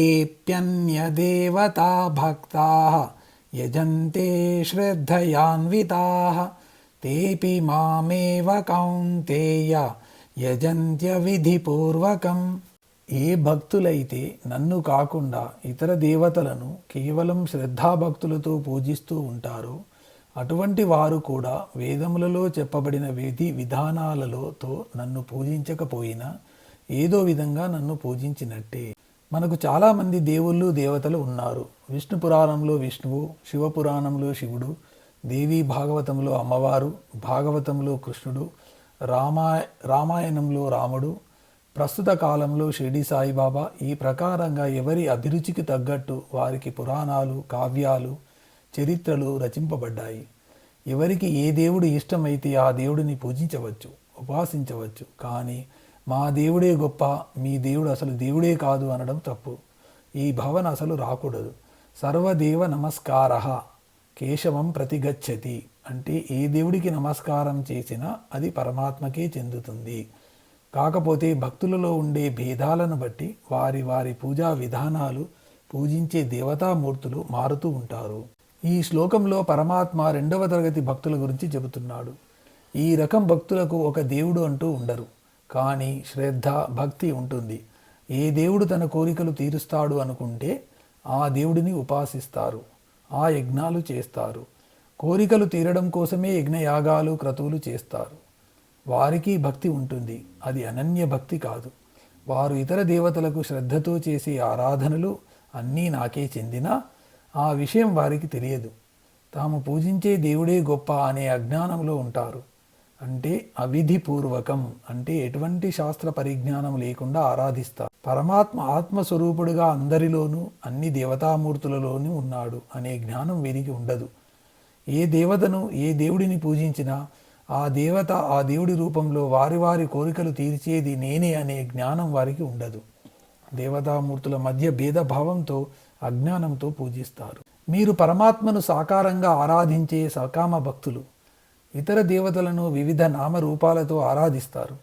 ఏప్యన్యదేవతా భక్తాః యజంతే శ్రద్ధయాన్వితాః తేపి మామేవ కౌంతేయ యజంత్య విధిపూర్వకం. ఏ భక్తులైతే నన్ను కాకుండా ఇతర దేవతలను కేవలం శ్రద్ధాభక్తులతో పూజిస్తూ ఉంటారో అటువంటి వారు కూడా వేదములలో చెప్పబడిన విధి విధానాలతో నన్ను పూజించకపోయినా ఏదో విధంగా నన్ను పూజించినట్టే. మనకు చాలామంది దేవుళ్ళు దేవతలు ఉన్నారు. విష్ణు పురాణంలో విష్ణువు, శివపురాణంలో శివుడు, దేవీ భాగవతంలో అమ్మవారు, భాగవతంలో కృష్ణుడు, రామాయణంలో రాముడు, ప్రస్తుత కాలంలో షిరిడి సాయిబాబా. ఈ ప్రకారంగా ఎవరి అభిరుచికి తగ్గట్టు వారికి పురాణాలు, కావ్యాలు, చరిత్రలు రచింపబడ్డాయి. ఎవరికి ఏ దేవుడు ఇష్టమైతే ఆ దేవుడిని పూజించవచ్చు, ఉపాసించవచ్చు. కానీ మా దేవుడే గొప్ప, మీ దేవుడు అసలు దేవుడే కాదు అనడం తప్పు. ఈ భావన అసలు రాకూడదు. సర్వదేవ నమస్కారః కేశవం ప్రతిగచ్చతి అంటే ఏ దేవుడికి నమస్కారం చేసినా అది పరమాత్మకే చెందుతుంది. కాకపోతే భక్తులలో ఉండే భేదాలను బట్టి వారి వారి పూజా విధానాలు, పూజించే దేవతామూర్తులు మారుతూ ఉంటారు. ఈ శ్లోకంలో పరమాత్మ 2వ తరగతి భక్తుల గురించి చెబుతున్నాడు. ఈ రకం భక్తులకు ఒక దేవుడు అంటూ ఉండరు, కానీ శ్రద్ధ, భక్తి ఉంటుంది. ఏ దేవుడు తన కోరికలు తీరుస్తాడు అనుకుంటే ఆ దేవుడిని ఉపాసిస్తారు, ఆ యజ్ఞాలు చేస్తారు. కోరికలు తీరడం కోసమే యజ్ఞయాగాలు, క్రతువులు చేస్తారు. వారికి భక్తి ఉంటుంది, అది అనన్య భక్తి కాదు. వారు ఇతర దేవతలకు శ్రద్ధతో చేసే ఆరాధనలు అన్నీ నాకే చెందినా ఆ విషయం వారికి తెలియదు. తాము పూజించే దేవుడే గొప్ప అనే అజ్ఞానంలో ఉంటారు. అంటే అవిధిపూర్వకం అంటే ఎటువంటి శాస్త్ర పరిజ్ఞానం లేకుండా ఆరాధిస్తారు. పరమాత్మ ఆత్మస్వరూపుడుగా అందరిలోనూ, అన్ని దేవతామూర్తులలోనూ ఉన్నాడు అనే జ్ఞానం వీరికి ఉండదు. ఏ దేవతను, ఏ దేవుడిని పూజించినా ఆ దేవత, ఆ దేవుడి రూపంలో వారి వారి కోరికలు తీర్చేది నేనే అనే జ్ఞానం వారికి ఉండదు. దేవతామూర్తుల మధ్య భేదభావంతో, అజ్ఞానంతో పూజిస్తారు. మీరు పరమాత్మను సాకారంగా ఆరాధించే సకామ భక్తులు ఇతర దేవతలను వివిధ నామరూపాలతో ఆరాధిస్తారు.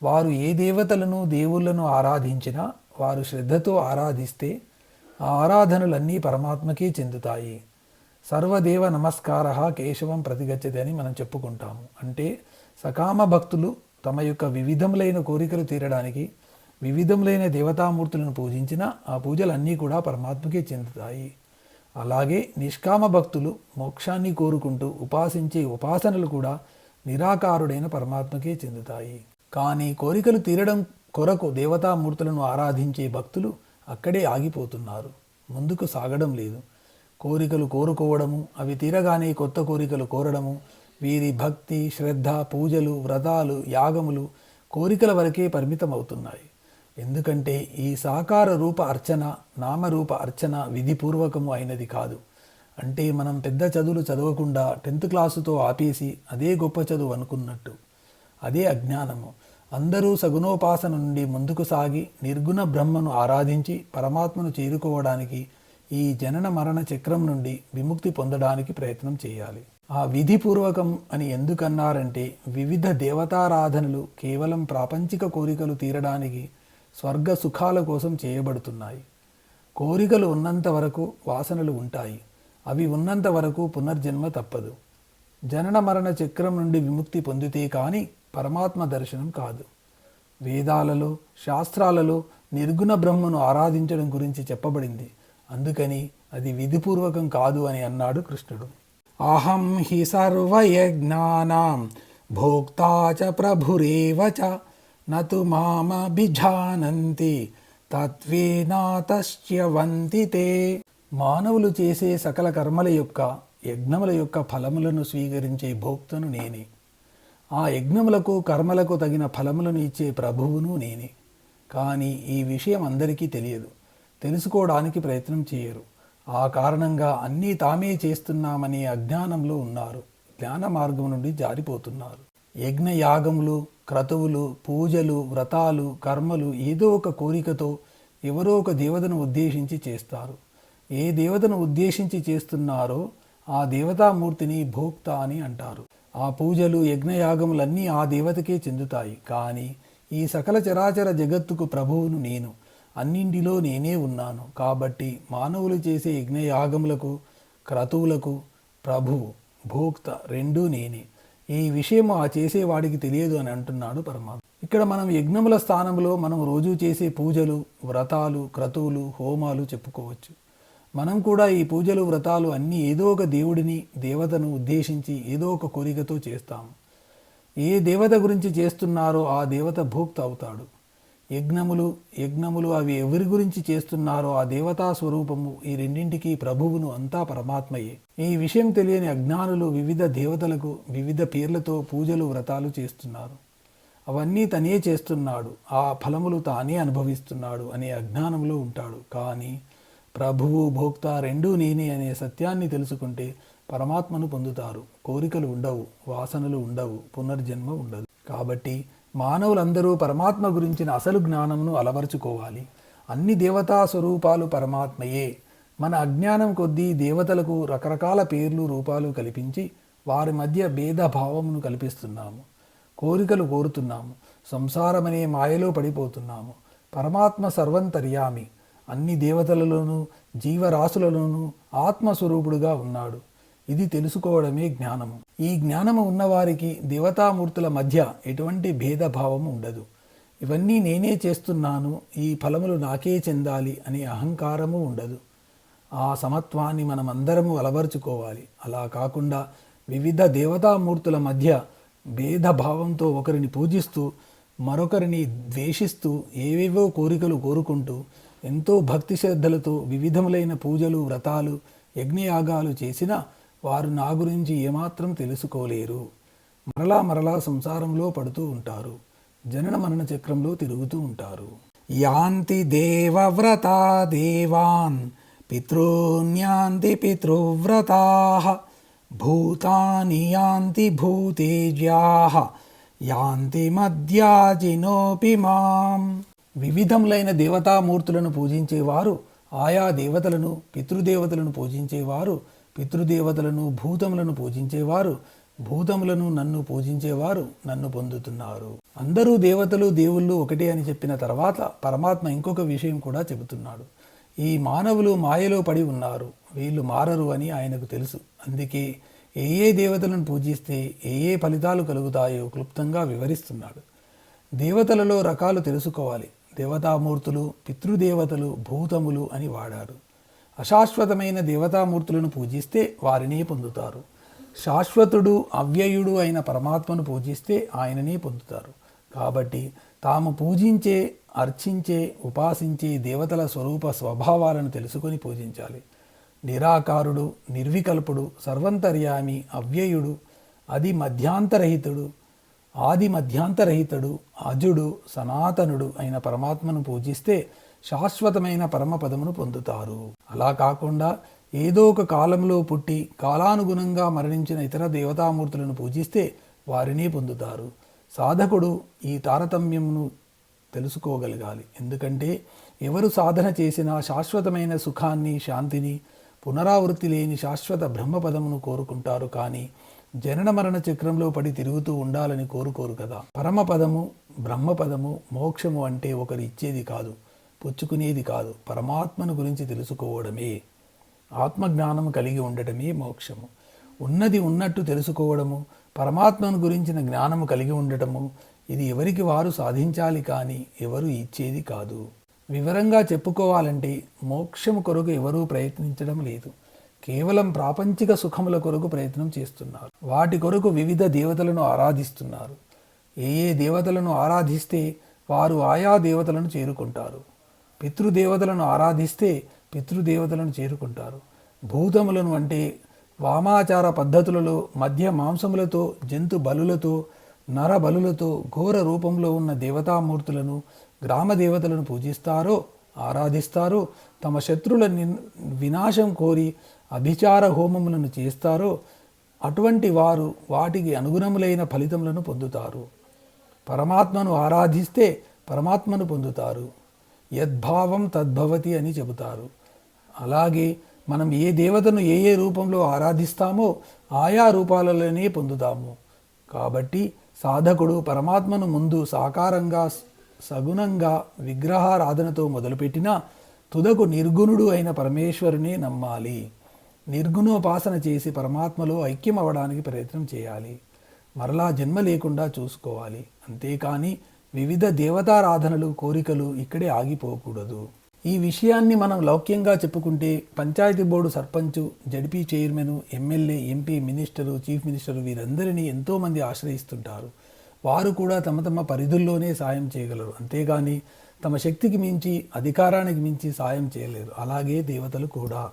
వారు ఏ దేవతలను, దేవుళ్లను ఆరాధించినా వారు శ్రద్ధతో ఆరాధిస్తే ఆ ఆరాధనలన్నీ పరమాత్మకే చెందుతాయి. సర్వదేవ నమస్కారః కేశవం ప్రతిగచ్చతి అని మనం చెప్పుకుంటాము. అంటే సకామ భక్తులు తమ యొక్క వివిధములైన కోరికలు తీరడానికి వివిధములైన దేవతామూర్తులను పూజించిన ఆ పూజలన్నీ కూడా పరమాత్మకే చెందుతాయి. అలాగే నిష్కామ భక్తులు మోక్షాన్ని కోరుకుంటూ ఉపాసించే ఉపాసనలు కూడా నిరాకారుడైన పరమాత్మకే చెందుతాయి. కానీ కోరికలు తీరడం కొరకు దేవతామూర్తులను ఆరాధించే భక్తులు అక్కడే ఆగిపోతున్నారు, ముందుకు సాగడం లేదు. కోరికలు కోరుకోవడము, అవి తీరగానే కొత్త కోరికలు కోరడము, వీరి భక్తి, శ్రద్ధ, పూజలు, వ్రతాలు, యాగములు కోరికల వరకే పరిమితమవుతున్నాయి. ఎందుకంటే ఈ సాకార రూప అర్చన, నామరూప అర్చన విధిపూర్వకము అయినది కాదు. అంటే మనం పెద్ద చదువులు చదవకుండా 10th క్లాసుతో ఆపేసి అదే గొప్ప చదువు అనుకున్నట్టు. అదే అజ్ఞానము. అందరూ సగుణోపాసన నుండి ముందుకు సాగి నిర్గుణ బ్రహ్మను ఆరాధించి పరమాత్మను చేరుకోవడానికి, ఈ జనన మరణ చక్రం నుండి విముక్తి పొందడానికి ప్రయత్నం చేయాలి. ఆ విధిపూర్వకం అని ఎందుకన్నారంటే వివిధ దేవతారాధనలు కేవలం ప్రాపంచిక కోరికలు తీరడానికి, స్వర్గ సుఖాల కోసం చేయబడుతున్నాయి. కోరికలు ఉన్నంత వరకు వాసనలు ఉంటాయి, అవి ఉన్నంత వరకు పునర్జన్మ తప్పదు. జనన మరణ చక్రం నుండి విముక్తి పొందితే కానీ పరమాత్మ దర్శనం కాదు. వేదాలలో, శాస్త్రాలలో నిర్గుణ బ్రహ్మను ఆరాధించడం గురించి చెప్పబడింది. అందుకని అది విధిపూర్వకం కాదు అని అన్నాడు కృష్ణుడు. అహం హి సర్వయజ్ఞానాం భోక్తా చ ప్రభురేవ చ నతు మామభిజానంతి తత్వేనాతశ్చ్యవంతి తే. మానవులు చేసే సకల కర్మల యొక్క, యజ్ఞముల యొక్క ఫలములను స్వీకరించే భోక్తను నేనే. ఆ యజ్ఞములకు, కర్మలకు తగిన ఫలములను ఇచ్చే ప్రభువును నేనే. కానీ ఈ విషయం అందరికీ తెలియదు, తెలుసుకోవడానికి ప్రయత్నం చేయరు. ఆ కారణంగా అన్నీ తామే చేస్తున్నామనే అజ్ఞానంలో ఉన్నారు, జ్ఞాన మార్గం నుండి జారిపోతున్నారు. యజ్ఞ యాగములు, క్రతువులు, పూజలు, వ్రతాలు, కర్మలు ఏదో ఒక కోరికతో ఎవరో ఒక దేవతను ఉద్దేశించి చేస్తారు. ఏ దేవతను ఉద్దేశించి చేస్తున్నారో ఆ దేవతామూర్తిని భోక్త అని అంటారు. ఆ పూజలు, యజ్ఞయాగములన్నీ ఆ దేవతకే చెందుతాయి. కానీ ఈ సకల చరాచర జగత్తుకు ప్రభువును నేను. అన్నింటిలో నేనే ఉన్నాను. కాబట్టి మానవులు చేసే యజ్ఞయాగములకు, క్రతువులకు ప్రభువు, భోక్త రెండూ నేనే. ఈ విషయం ఆ చేసేవాడికి తెలియదు అని అంటున్నాడు పరమాత్మ. ఇక్కడ మనం యజ్ఞముల స్థానంలో మనం రోజు చేసే పూజలు, వ్రతాలు, క్రతువులు, హోమాలు చెప్పుకోవచ్చు. మనం కూడా ఈ పూజలు, వ్రతాలు అన్నీ ఏదో ఒక దేవుడిని, దేవతను ఉద్దేశించి ఏదో ఒక కోరికతో చేస్తాము. ఏ దేవత గురించి చేస్తున్నారో ఆ దేవత భోక్త అవుతాడు. యజ్ఞములు అవి ఎవరి గురించి చేస్తున్నారో ఆ దేవతా స్వరూపము, ఈ రెండింటికి ప్రభువును అంతా పరమాత్మయే. ఈ విషయం తెలియని అజ్ఞానులు వివిధ దేవతలకు వివిధ పేర్లతో పూజలు, వ్రతాలు చేస్తున్నారు. అవన్నీ తనే చేస్తున్నాడు, ఆ ఫలములు తానే అనుభవిస్తున్నాడు అనే అజ్ఞానంలో ఉంటాడు. కానీ ప్రభువు, భోక్త రెండూ నేనే అనే సత్యాన్ని తెలుసుకుంటే పరమాత్మను పొందుతారు. కోరికలు ఉండవు, వాసనలు ఉండవు, పునర్జన్మ ఉండదు. కాబట్టి మానవులందరూ పరమాత్మ గురించిన అసలు జ్ఞానమును అలవర్చుకోవాలి. అన్ని దేవతా స్వరూపాలు పరమాత్మయే. మన అజ్ఞానం కొద్దీ దేవతలకు రకరకాల పేర్లు, రూపాలు కల్పించి వారి మధ్య భేదభావమును కల్పిస్తున్నాము. కోరికలు కోరుతున్నాము. సంసారమనే మాయలో పడిపోతున్నాము. పరమాత్మ సర్వంతర్యామి, అన్ని దేవతలలోనూ జీవరాశులలోనూ ఆత్మస్వరూపుడుగా ఉన్నాడు. ఇది తెలుసుకోవడమే జ్ఞానము. ఈ జ్ఞానము ఉన్నవారికి దేవతామూర్తుల మధ్య ఎటువంటి భేదభావము ఉండదు. ఇవన్నీ నేనే చేస్తున్నాను, ఈ ఫలములు నాకే చెందాలి అనే అహంకారము ఉండదు. ఆ సమత్వాన్ని మనమందరము అలవర్చుకోవాలి. అలా కాకుండా వివిధ దేవతామూర్తుల మధ్య భేదభావంతో ఒకరిని పూజిస్తూ మరొకరిని ద్వేషిస్తూ ఏవేవో కోరికలు కోరుకుంటూ ఎంతో భక్తి శ్రద్ధలతో వివిధములైన పూజలు, వ్రతాలు, యజ్ఞయాగాలు చేసినా వారు నా గురించి ఏమాత్రం తెలుసుకోలేరు. మరలా సంసారంలో పడుతూ ఉంటారు. జనన మరణ చక్రంలో తిరుగుతూ ఉంటారు. యాంతి దేవవ్రతా దేవాన్ పితॄన్యాంతి పితృవ్రతాః భూతాని యాంతి భూతేజ్యాః యాంతి మద్యాజినోపి మాం. వివిధములైన దేవతామూర్తులను పూజించేవారు ఆయా దేవతలను, పితృదేవతలను పూజించేవారు పితృదేవతలను, భూతములను పూజించేవారు భూతములను, నన్ను పూజించేవారు నన్ను పొందుతున్నారు. అందరూ దేవతలు, దేవుళ్ళు ఒకటే అని చెప్పిన తర్వాత పరమాత్మ ఇంకొక విషయం కూడా చెబుతున్నాడు. ఈ మానవులు మాయలో పడి ఉన్నారు, వీళ్ళు మారరు అని ఆయనకు తెలుసు. అందుకే ఏ దేవతలను పూజిస్తే ఏ ఫలితాలు కలుగుతాయో క్లుప్తంగా వివరిస్తున్నాడు. దేవతలలో రకాలు తెలుసుకోవాలి. దేవతామూర్తులు, పితృదేవతలు, భూతములు అని వాడారు. అశాశ్వతమైన దేవతామూర్తులను పూజిస్తే వారినే పొందుతారు. శాశ్వతుడు, అవ్యయుడు అయిన పరమాత్మను పూజిస్తే ఆయననే పొందుతారు. కాబట్టి తాము పూజించే, అర్చించే, ఉపాసించే దేవతల స్వరూప స్వభావాలను తెలుసుకొని పూజించాలి. నిరాకారుడు, నిర్వికల్పుడు, సర్వంతర్యామి, అవ్యయుడు, ఆది మధ్యాంతరహితుడు, అజుడు, సనాతనుడు అయిన పరమాత్మను పూజిస్తే శాశ్వతమైన పరమపదమును పొందుతారు. అలా కాకుండా ఏదో ఒక కాలంలో పుట్టి కాలానుగుణంగా మరణించిన ఇతర దేవతామూర్తులను పూజిస్తే వారినే పొందుతారు. సాధకుడు ఈ తారతమ్యమును తెలుసుకోగలగాలి. ఎందుకంటే ఎవరు సాధన చేసినా శాశ్వతమైన సుఖాన్ని, శాంతిని, పునరావృత్తి లేని శాశ్వత బ్రహ్మపదమును కోరుకుంటారు. కానీ జనన మరణ చక్రంలో పడి తిరుగుతూ ఉండాలని కోరుకోరు కదా. పరమపదము, బ్రహ్మపదము, మోక్షము అంటే ఒకరు ఇచ్చేది కాదు, పుచ్చుకునేది కాదు. పరమాత్మను గురించి తెలుసుకోవడమే, ఆత్మజ్ఞానము కలిగి ఉండటమే మోక్షము. ఉన్నది ఉన్నట్టు తెలుసుకోవడము, పరమాత్మను గురించిన జ్ఞానము కలిగి ఉండటము, ఇది ఎవరికి వారు సాధించాలి కానీ ఎవరు ఇచ్చేది కాదు. వివరంగా చెప్పుకోవాలంటే మోక్షము కొరకు ఎవరూ ప్రయత్నించడం లేదు. కేవలం ప్రాపంచిక సుఖముల కొరకు ప్రయత్నం చేస్తున్నారు. వాటి కొరకు వివిధ దేవతలను ఆరాధిస్తున్నారు. ఏ దేవతలను ఆరాధిస్తే వారు ఆయా దేవతలను చేరుకుంటారు. పితృదేవతలను ఆరాధిస్తే పితృదేవతలను చేరుకుంటారు. భూతములను అంటే వామాచార పద్ధతులలో మధ్య మాంసములతో, జంతు బలులతో, నర బలులతో ఘోర రూపంలో ఉన్న దేవతామూర్తులను, గ్రామ దేవతలను పూజిస్తారో, ఆరాధిస్తారో, తమ శత్రుల వినాశం కోరి అభిచార హోమములను చేస్తారో అటువంటి వారు వాటికి అనుగుణములైన ఫలితములను పొందుతారు. పరమాత్మను ఆరాధిస్తే పరమాత్మను పొందుతారు. యద్భావం తద్భవతి అని చెబుతారు. అలాగే మనం ఏ దేవతను ఏ రూపంలో ఆరాధిస్తామో ఆయా రూపాలలోనే పొందుతాము. కాబట్టి సాధకుడు పరమాత్మను ముందు సాకారంగా సగుణంగా విగ్రహారాధనతో మొదలుపెట్టినా తుదకు నిర్గుణుడు అయిన పరమేశ్వరునే నమ్మాలి. నిర్గుణోపాసన చేసి పరమాత్మలో ఐక్యం అవ్వడానికి ప్రయత్నం చేయాలి. మరలా జన్మ లేకుండా చూసుకోవాలి. అంతేకాని వివిధ దేవతారాధనలు, కోరికలు ఇక్కడే ఆగిపోకూడదు. ఈ విషయాన్ని మనం లౌక్యంగా చెప్పుకుంటే panchayati board sarpanch, ZP chairman, MLA, MP, minister, chief minister వీరందరినీ ఎంతోమంది ఆశ్రయిస్తుంటారు. వారు కూడా తమ తమ పరిధుల్లోనే సాయం చేయగలరు. అంతేగాని తమ శక్తికి మించి, అధికారానికి మించి సాయం చేయలేరు. అలాగే దేవతలు కూడా.